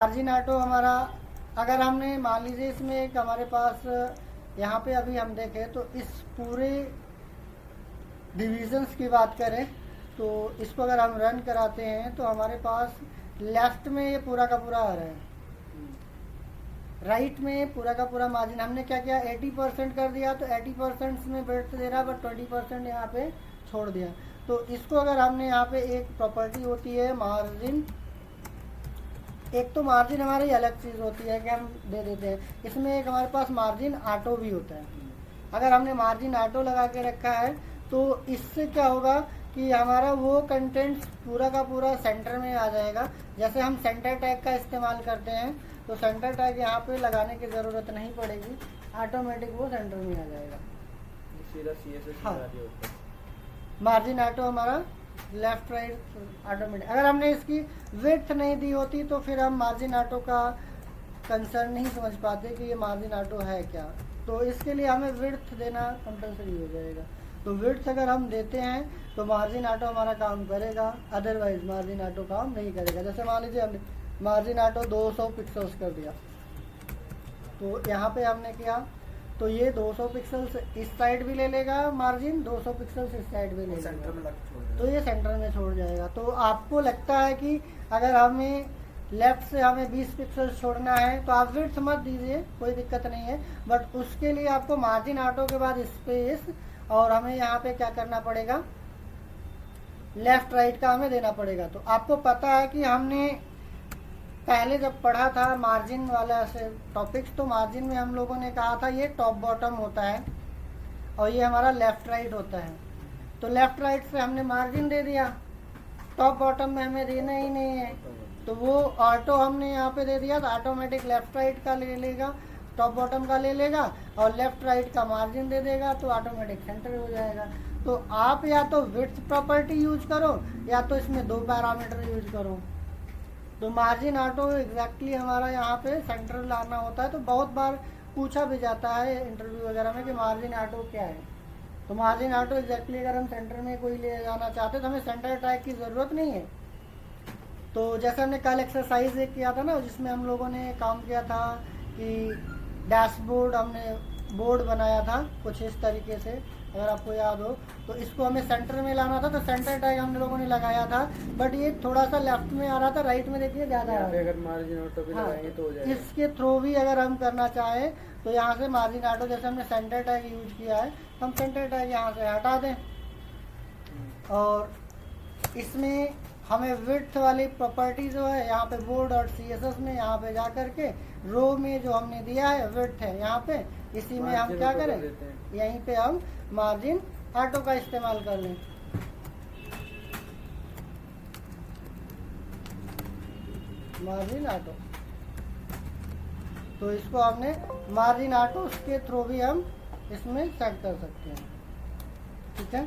Margin auto हमारा, अगर हमने मान लीजिए इसमें एक हमारे पास यहाँ पे अभी हम देखें तो इस पूरे डिविजन्स की बात करें तो इसको अगर हम रन कराते हैं तो हमारे पास लेफ्ट में ये पूरा का पूरा आ रहा है, राइट में पूरा का पूरा मार्जिन हमने क्या किया 80% कर दिया, तो 80% में बैठ दे रहा बट 20% यहाँ पे छोड़ दिया। तो इसको अगर हमने यहाँ पे एक प्रॉपर्टी होती है मार्जिन, एक तो मार्जिन हमारी अलग चीज़ होती है कि हम दे देते हैं, इसमें एक हमारे पास मार्जिन ऑटो भी होता है। अगर हमने मार्जिन ऑटो लगा के रखा है तो इससे क्या होगा कि हमारा वो कंटेंट पूरा का पूरा सेंटर में आ जाएगा। जैसे हम सेंटर टैग का इस्तेमाल करते हैं तो सेंटर टैग यहाँ पे लगाने की ज़रूरत नहीं पड़ेगी, ऑटोमेटिक वो सेंटर में आ जाएगा। सीधा CSS हाँ, लगा दिया ऊपर। मार्जिन ऑटो हमारा लेफ्ट राइट ऑटोमेटिक। अगर हमने इसकी विड्थ नहीं दी होती तो फिर हम मार्जिन ऑटो का कंसर्न नहीं समझ पाते कि ये मार्जिन ऑटो है क्या, तो इसके लिए हमें विड्थ देना कंपलसरी हो जाएगा। तो विड्थ अगर हम देते हैं तो मार्जिन ऑटो हमारा काम करेगा, अदरवाइज मार्जिन ऑटो काम नहीं करेगा। जैसे मान लीजिए हमने मार्जिन ऑटो 200 पिक्सल्स कर दिया, तो यहाँ पे हमने किया तो ये 200 पिक्सल्स इस साइड भी ले लेगा मार्जिन, 200 पिक्सल्स इस साइड भी ले लेगा, सेंटर में लग छोड़ देगा। तो ये सेंटर में छोड़ जाएगा। तो आपको लगता है कि अगर हमें लेफ्ट से हमें 20 पिक्सल छोड़ना है तो आप विड्थ मत दीजिए, कोई दिक्कत नहीं है, बट उसके लिए आपको मार्जिन ऑटो के बाद स्पेस और हमें यहाँ पे क्या करना पड़ेगा, लेफ्ट राइट का हमें देना पड़ेगा। तो आपको पता है कि हमने पहले जब पढ़ा था मार्जिन वाला से टॉपिक्स, तो मार्जिन में हम लोगों ने कहा था ये टॉप बॉटम होता है और ये हमारा लेफ्ट राइट होता है। तो लेफ्ट राइट से हमने मार्जिन दे दिया, टॉप बॉटम में हमें देना ही नहीं है, तो वो ऑटो हमने यहाँ पे दे दिया तो ऑटोमेटिक लेफ्ट राइट का ले लेगा, टॉप बॉटम का ले लेगा और लेफ्ट राइट का मार्जिन दे देगा, तो ऑटोमेटिक सेंटर हो जाएगा। तो आप या तो विड्थ प्रॉपर्टी यूज करो या तो इसमें दो पैरामीटर यूज करो। तो मार्जिन ऑटो एग्जैक्टली हमारा यहाँ पे सेंटर लाना होता है। तो बहुत बार पूछा भी जाता है इंटरव्यू वगैरह में कि मार्जिन ऑटो क्या है। तो मार्जिन ऑटो एग्जैक्टली अगर हम सेंटर में कोई ले जाना चाहते हैं तो हमें सेंटर टैग की ज़रूरत नहीं है। तो जैसे हमने कल एक्सरसाइज एक किया था ना, जिसमें हम लोगों ने काम किया था कि डैशबोर्ड, हमने बोर्ड बनाया था कुछ इस तरीके से, अगर आपको याद हो, तो इसको हमें सेंटर में लाना था तो सेंटर टैग हम लोगों ने लगाया था, बट ये थोड़ा सा लेफ्ट में आ रहा था, राइट में देखिए ज़्यादा आ रहा है। अगर मार्जिन ऑटो भी लगाएंगे तो हो जाएगा। इसके थ्रू भी अगर हम करना चाहें तो यहाँ से मार्जिन ऑटो, जैसे हमने सेंटर टैग यूज किया है, हम सेंटर टैग यहाँ से हटा दें और इसमें हमें विड्थ वाली प्रॉपर्टी जो है यहाँ पे बोर्ड और CSS में यहाँ पे जा करके रो में जो हमने दिया है विड्थ है यहाँ पे, इसी में हम क्या करें, यहीं पे हम मार्जिन ऑटो का इस्तेमाल कर लें। मार्जिन ऑटो, तो इसको हमने मार्जिन ऑटो के थ्रू भी हम इसमें सेट कर सकते हैं, ठीक है।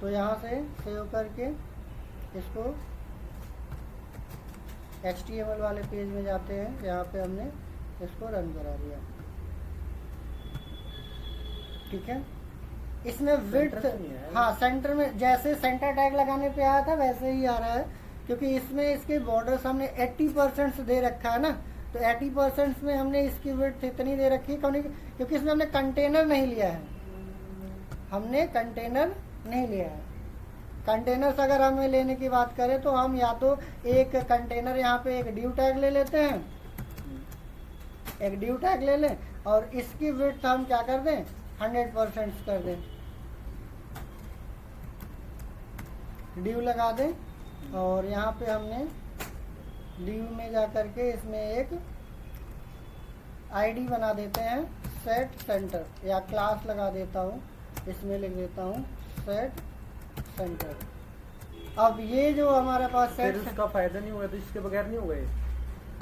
तो यहाँ से सेव करके इसको HTML वाले पेज में जाते हैं, यहाँ पे हमने इसको रन करा दिया, ठीक है। इसमें विड्थ, हाँ सेंटर में जैसे सेंटर टैग लगाने पे आया था वैसे ही आ रहा है, क्योंकि इसमें इसके बॉर्डर्स हमने 80% दे रखा है ना, तो 80% में हमने इसकी विड्थ इतनी दे रखी है क्योंकि इसमें हमने कंटेनर नहीं लिया है, हमने कंटेनर नहीं लिया है। कंटेनर्स अगर हमें लेने की बात करें तो हम या तो एक कंटेनर यहाँ पे एक ड्यू टैग ले लेते हैं, एक ड्यू टैग ले लें और इसकी विड्थ हम क्या कर दें 100% कर दें, ड्यू लगा दें और यहाँ पे हमने ड्यू में जा करके इसमें एक आईडी बना देते हैं सेट सेंटर, या क्लास लगा देता हूँ, इसमें लिख देता हूँ सेट सेंटर। अब ये जो हमारे पास सेट, उसका फायदा नहीं होगा तो इसके बगैर नहीं होगा ये।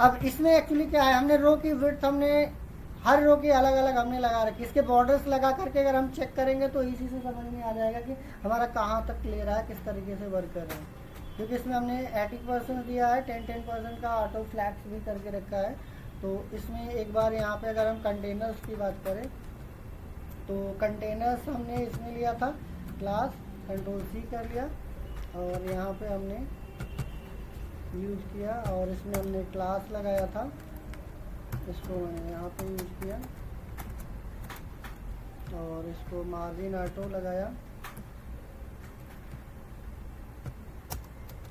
अब इसमें एक्चुअली क्या है, हमने रो की विड्थ हमने हर रो की अलग अलग हमने लगा रखी, इसके बॉर्डर्स लगा करके अगर हम चेक करेंगे तो इसी से समझ में आ जाएगा कि हमारा कहाँ तक ले रहा है, किस तरीके से वर्क कर रहा है। क्योंकि इसमें हमने 80% दिया है, 10% का ऑटो फ्लैग्स भी करके रखा है। तो इसमें एक बार यहाँ पे अगर हम कंटेनर्स की बात करें तो कंटेनर्स हमने इसमें लिया था क्लास, Ctrl+C कर लिया और यहाँ पे हमने यूज किया, और इसमें हमने क्लास लगाया था, इसको मैंने यहाँ पे यूज किया, और इसको मार्जिन ऑटो लगाया,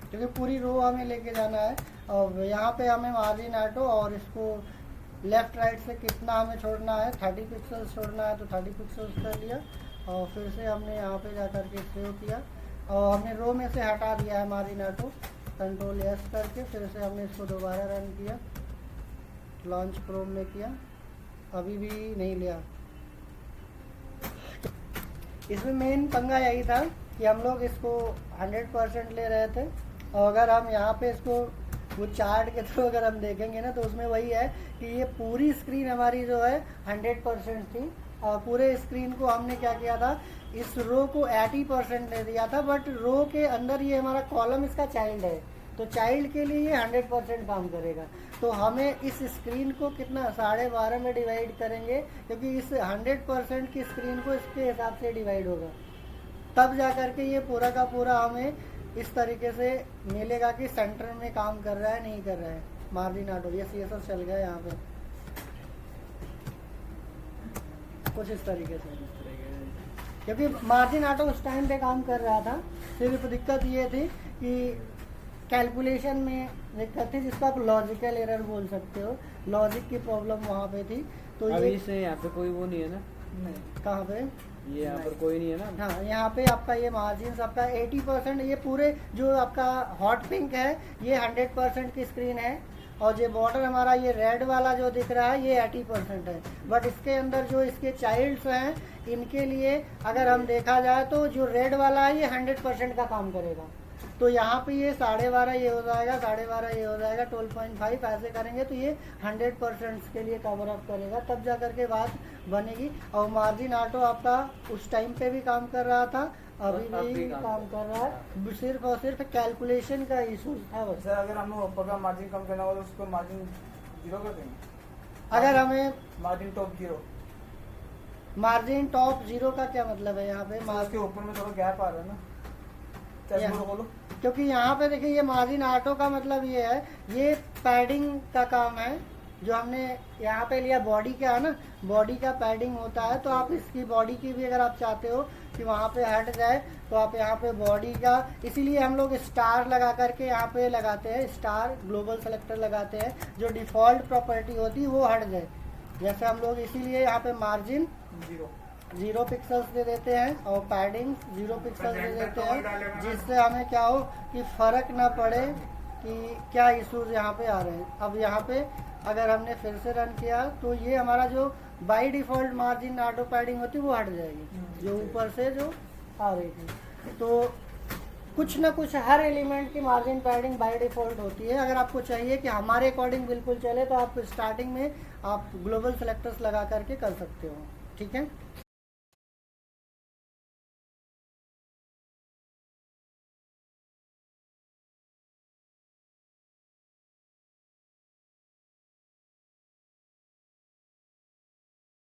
क्योंकि पूरी रो हमें लेके जाना है। और यहाँ पे हमें मार्जिन ऑटो और इसको लेफ्ट राइट से कितना हमें छोड़ना है, 30 पिक्सल्स छोड़ना है तो 30 पिक्सल्स कर लिया, और फिर से हमने यहाँ पे जा कर के सेव किया, और हमने रो में से हटा दिया है मार्जिन ऑटो, कंट्रोल एस करके फिर से हमने इसको दोबारा रन किया, लॉन्च क्रोम में किया, अभी भी नहीं लिया। इसमें मेन पंगा यही था कि हम लोग इसको 100% ले रहे थे, और अगर हम यहाँ पे इसको वो चार्ट के थ्रू अगर हम देखेंगे ना तो उसमें वही है कि ये पूरी स्क्रीन हमारी जो है 100% थी, और पूरे स्क्रीन को हमने क्या किया था, इस रो को 80% दे दिया था, बट रो के अंदर ये हमारा कॉलम इसका चाइल्ड है, तो चाइल्ड के लिए ये 100% काम करेगा। तो हमें इस स्क्रीन को कितना 12.5 में डिवाइड करेंगे, क्योंकि इस 100% की स्क्रीन को इसके हिसाब से डिवाइड होगा, तब जा करके ये पूरा का पूरा हमें इस तरीके से मिलेगा कि सेंटर में काम कर रहा है नहीं कर रहा है मार्जिन ऑटो। ये CSS चल गया यहाँ पे कुछ इस तरीके से, क्योंकि मार्जिन ऑटो उस टाइम पे काम कर रहा था। सिर्फ दिक्कत ये थी कि कैलकुलेशन में दिक्कत थी, जिसको आप लॉजिकल एरर बोल सकते हो, लॉजिक की प्रॉब्लम वहाँ पे थी। तो अभी ये से यहाँ पे कोई वो नहीं है ना, नहीं, कहाँ पे ये यहाँ पर कोई नहीं है ना। हाँ, यहाँ पे आपका ये मार्जिन आपका 80%, ये पूरे जो आपका हॉट पिंक है ये 100% की स्क्रीन है, और जो बॉर्डर हमारा ये रेड वाला जो दिख रहा है ये 80% है। बट इसके अंदर जो इसके चाइल्ड्स हैं इनके लिए अगर हम देखा जाए तो जो रेड वाला है ये 100% का काम करेगा। तो यहाँ पे ये 12.5 ये हो जाएगा, 12.5 ये हो जाएगा, 12.5 ऐसे करेंगे तो ये 100% के लिए कवर अप करेगा, तब जा करके बात बनेगी। और मार्जिन ऑटो आपका उस टाइम पे भी काम कर रहा था, अभी भी काम कर रहा है, सिर्फ और सिर्फ कैलकुलेशन का इशू था बस। सर अगर हमें ऊपर का मार्जिन कम करना हो तो उसको मार्जिन 0 कर देंगे। अगर हमें मार्जिन टॉप 0, मार्जिन टॉप 0 का क्या मतलब है यहाँ पे उसके ऊपर में थोड़ा गैप आ रहा है ना, बोलो। क्योंकि यहाँ पे देखिए ये मार्जिन ऑटो का मतलब ये है, ये पैडिंग का काम है। जो हमने यहाँ पे लिया बॉडी का है ना, बॉडी का पैडिंग होता है, तो आप इसकी बॉडी की भी अगर आप चाहते हो कि वहाँ पे हट जाए तो आप यहाँ पे बॉडी का, इसीलिए हम लोग स्टार लगा करके यहाँ पे लगाते हैं, स्टार ग्लोबल सेलेक्टर लगाते हैं, जो डिफॉल्ट प्रॉपर्टी होती है वो हट जाए। जैसे हम लोग इसीलिए यहाँ पे मार्जिन 0 पिक्सल्स दे देते हैं और पैडिंग 0 पिक्सल्स दे देते हैं, जिससे हमें क्या हो कि फर्क ना पड़े कि क्या इश्यूज यहाँ पे आ रहे हैं। अब यहाँ पे अगर हमने फिर से रन किया तो ये हमारा जो by default margin auto padding होती है वो हट जाएगी, जो ऊपर से जो आ रही थी। तो कुछ ना कुछ हर एलिमेंट की मार्जिन पैडिंग बाय डिफॉल्ट होती है। अगर आपको चाहिए कि हमारे अकॉर्डिंग बिल्कुल चले तो आप स्टार्टिंग में आप ग्लोबल सेलेक्टर्स लगा करके कर सकते हो, ठीक है।